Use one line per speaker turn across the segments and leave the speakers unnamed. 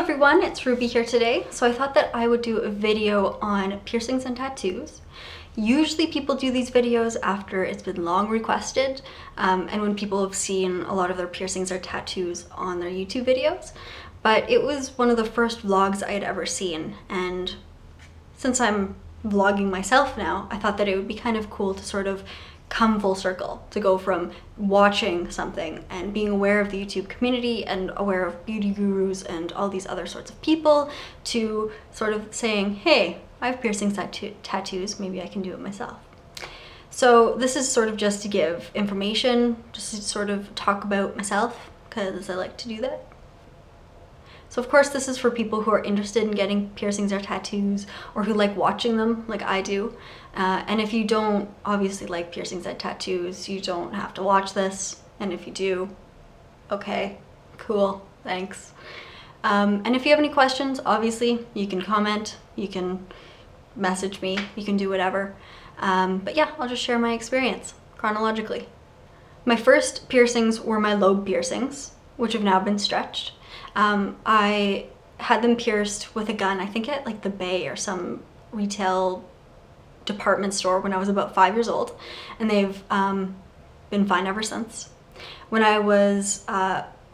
everyone, it's Ruby here today. So I thought that I would do a video on piercings and tattoos. Usually people do these videos after it's been long requested and when people have seen a lot of their piercings or tattoos on their YouTube videos. But it was one of the first vlogs I had ever seen, and since I'm vlogging myself now, I thought that it would be kind of cool to sort of come full circle, to go from watching something and being aware of the YouTube community and aware of beauty gurus and all these other sorts of people to sort of saying, hey, I have piercings, tattoos, maybe I can do it myself. So this is sort of just to give information, just to sort of talk about myself, because I like to do that. So of course this is for people who are interested in getting piercings or tattoos, or who like watching them like I do. And if you don't obviously like piercings and tattoos, you don't have to watch this. And if you do, okay, cool, thanks. And if you have any questions, obviously you can comment, you can message me, you can do whatever. But yeah, I'll just share my experience chronologically. My first piercings were my lobe piercings, which have now been stretched. I had them pierced with a gun, I think at like the Bay or some retail department store when I was about 5 years old, and they've been fine ever since. When I was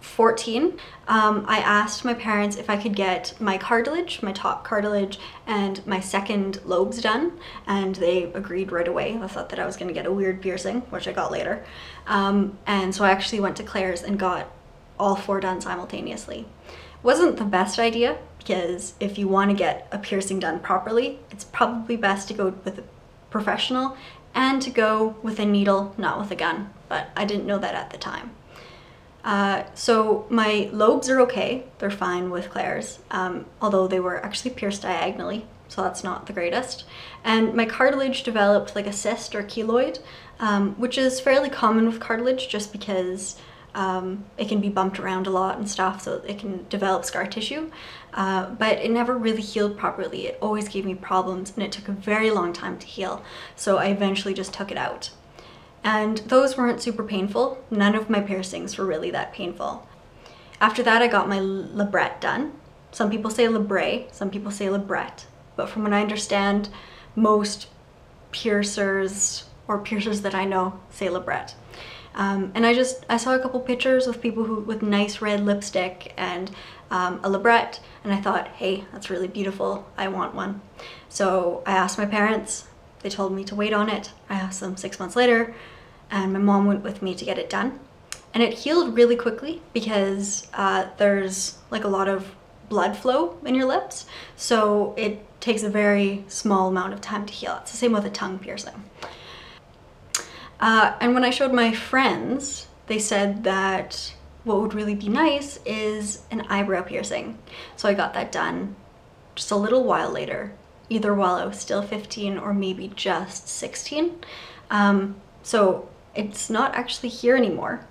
14, I asked my parents if I could get my cartilage, my top cartilage, and my second lobes done, and they agreed right away. I thought that I was going to get a weird piercing, which I got later. And so I actually went to Claire's and got all 4 done simultaneously. Wasn't the best idea, because if you want to get a piercing done properly, it's probably best to go with a professional and to go with a needle, not with a gun, but I didn't know that at the time. So my lobes are okay, they're fine with Claire's, although they were actually pierced diagonally, so that's not the greatest. And my cartilage developed like a cyst or keloid, which is fairly common with cartilage just because it can be bumped around a lot and stuff, so it can develop scar tissue, but it never really healed properly. It always gave me problems and it took a very long time to heal, so I eventually just took it out. And those weren't super painful. None of my piercings were really that painful. After that I got my labret done. Some people say labre, some people say labret, but from what I understand, most piercers, or piercers that I know, say labret. And I saw a couple pictures of people with nice red lipstick and a labret, and I thought, hey, that's really beautiful, I want one. So I asked my parents, they told me to wait on it. I asked them 6 months later, and my mom went with me to get it done. And it healed really quickly because there's like a lot of blood flow in your lips, so it takes a very small amount of time to heal. It's the same with a tongue piercing. And when I showed my friends, they said that what would really be nice is an eyebrow piercing. So I got that done just a little while later, either while I was still 15 or maybe just 16. So it's not actually here anymore.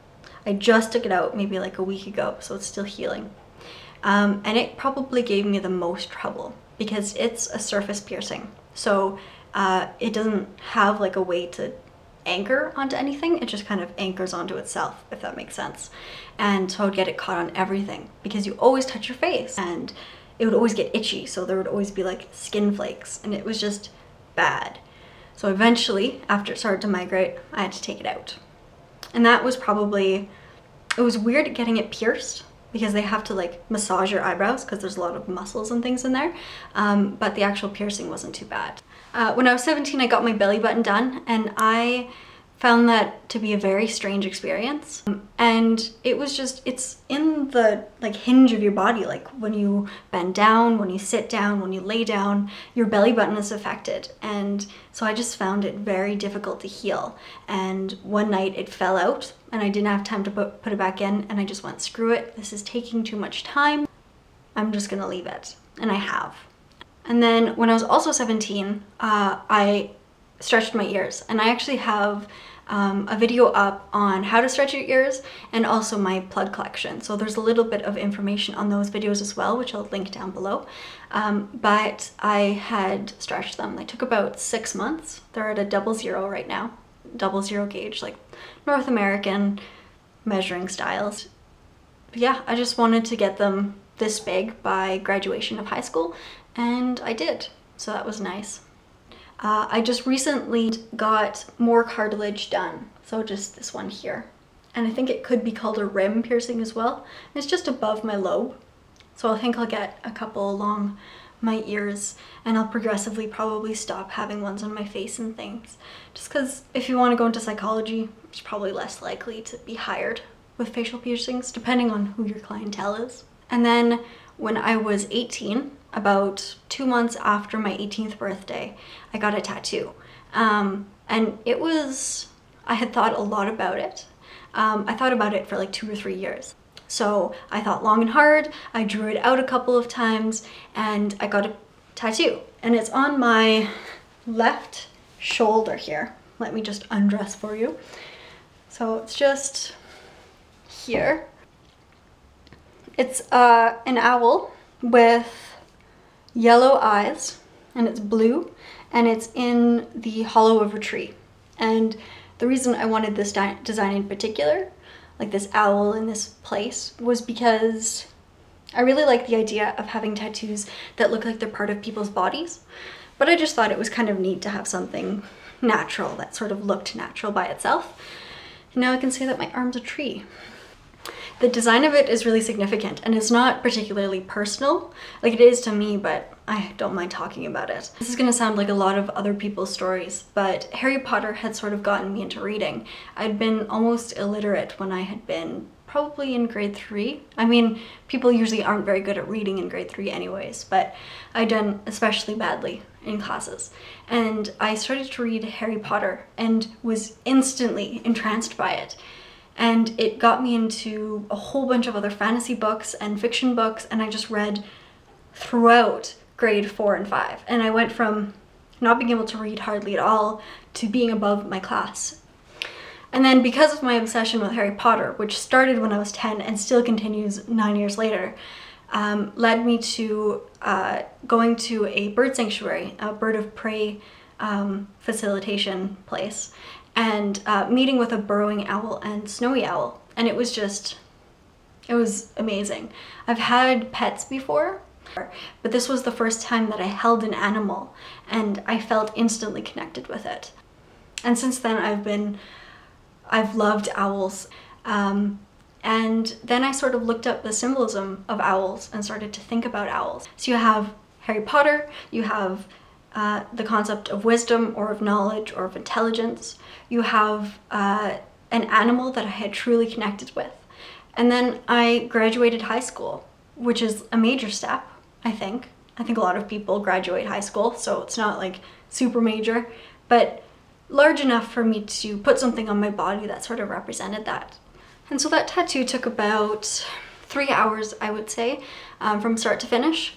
I just took it out maybe like a week ago, so it's still healing. And it probably gave me the most trouble because it's a surface piercing. So it doesn't have like a way to anchor onto anything, it just kind of anchors onto itself, if that makes sense. And so I would get it caught on everything because you always touch your face and it would always get itchy, so there would always be like skin flakes, and it was just bad. So eventually, after it started to migrate, I had to take it out. And that was probably, it was weird getting it pierced because they have to like massage your eyebrows because there's a lot of muscles and things in there, but the actual piercing wasn't too bad. When I was 17, I got my belly button done, and I found that to be a very strange experience. And it was just, it's in the like hinge of your body, like when you bend down, when you sit down, when you lay down, your belly button is affected. And so I just found it very difficult to heal. And one night it fell out and I didn't have time to put it back in, and I just went, screw it, this is taking too much time, I'm just gonna leave it. And I have. And then when I was also 17, I stretched my ears, and I actually have a video up on how to stretch your ears and also my plug collection. So there's a little bit of information on those videos as well, which I'll link down below. But I had stretched them. They took about 6 months. They're at a 00 right now, 00 gauge, like North American measuring styles. But yeah, I just wanted to get them this big by graduation of high school, and I did, so that was nice. I just recently got more cartilage done, so just this one here. And I think it could be called a rim piercing as well. It's just above my lobe. So I think I'll get a couple along my ears, and I'll progressively probably stop having ones on my face and things. Just because if you want to go into psychology, it's probably less likely to be hired with facial piercings, depending on who your clientele is. And then when I was 18, about 2 months after my 18th birthday, I got a tattoo. And it was, I had thought a lot about it. I thought about it for like 2 or 3 years. So I thought long and hard, I drew it out a couple of times, and I got a tattoo. And it's on my left shoulder here. Let me just undress for you. So it's just here. It's an owl with yellow eyes, and it's blue, and it's in the hollow of a tree. And the reason I wanted this design in particular, like this owl in this place, was because I really like the idea of having tattoos that look like they're part of people's bodies, but I just thought it was kind of neat to have something natural that sort of looked natural by itself. And now I can say that my arm's a tree. The design of it is really significant, and it's not particularly personal. Like, it is to me, but I don't mind talking about it. This is gonna sound like a lot of other people's stories, but Harry Potter had sort of gotten me into reading. I'd been almost illiterate when I had been probably in grade 3. I mean, people usually aren't very good at reading in grade 3 anyways, but I'd done especially badly in classes. And I started to read Harry Potter and was instantly entranced by it. And it got me into a whole bunch of other fantasy books and fiction books, and I just read throughout grade 4 and 5. And I went from not being able to read hardly at all to being above my class. And then because of my obsession with Harry Potter, which started when I was 10 and still continues 9 years later, led me to going to a bird sanctuary, a bird of prey facilitation place, and meeting with a burrowing owl and snowy owl. And it was amazing. I've had pets before, but this was the first time that I held an animal, and I felt instantly connected with it. And since then I've loved owls. And then I sort of looked up the symbolism of owls and started to think about owls. So you have Harry Potter, you have the concept of wisdom or of knowledge or of intelligence. You have an animal that I had truly connected with. And then I graduated high school, which is a major step, I think. I think a lot of people graduate high school, so it's not like super major, but large enough for me to put something on my body that sort of represented that. And so that tattoo took about 3 hours, I would say, from start to finish.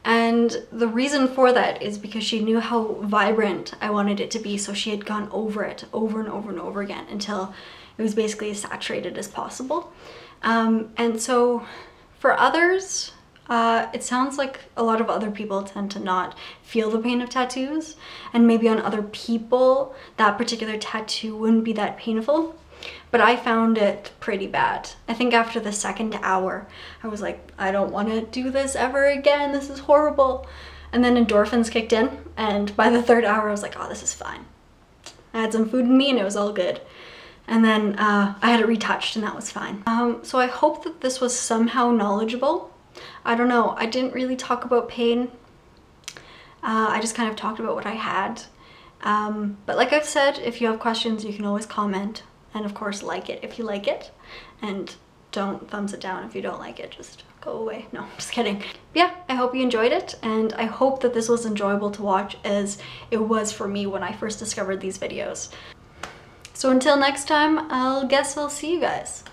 And the reason for that is because she knew how vibrant I wanted it to be, so she had gone over it over and over and over again until it was basically as saturated as possible. And so for others, it sounds like a lot of other people tend to not feel the pain of tattoos, and maybe on other people that particular tattoo wouldn't be that painful. But I found it pretty bad. I think after the 2nd hour, I was like, I don't want to do this ever again. This is horrible. And then endorphins kicked in, and by the 3rd hour, I was like, oh, this is fine. I had some food in me and it was all good. And then I had it retouched and that was fine. So I hope that this was somehow knowledgeable. I don't know. I didn't really talk about pain. I just kind of talked about what I had. But like I've said, if you have questions, you can always comment. And of course, like it if you like it, and don't thumbs it down if you don't like it, just go away. No, I'm just kidding. But yeah, I hope you enjoyed it, and I hope that this was enjoyable to watch as it was for me when I first discovered these videos. So until next time, I'll see you guys.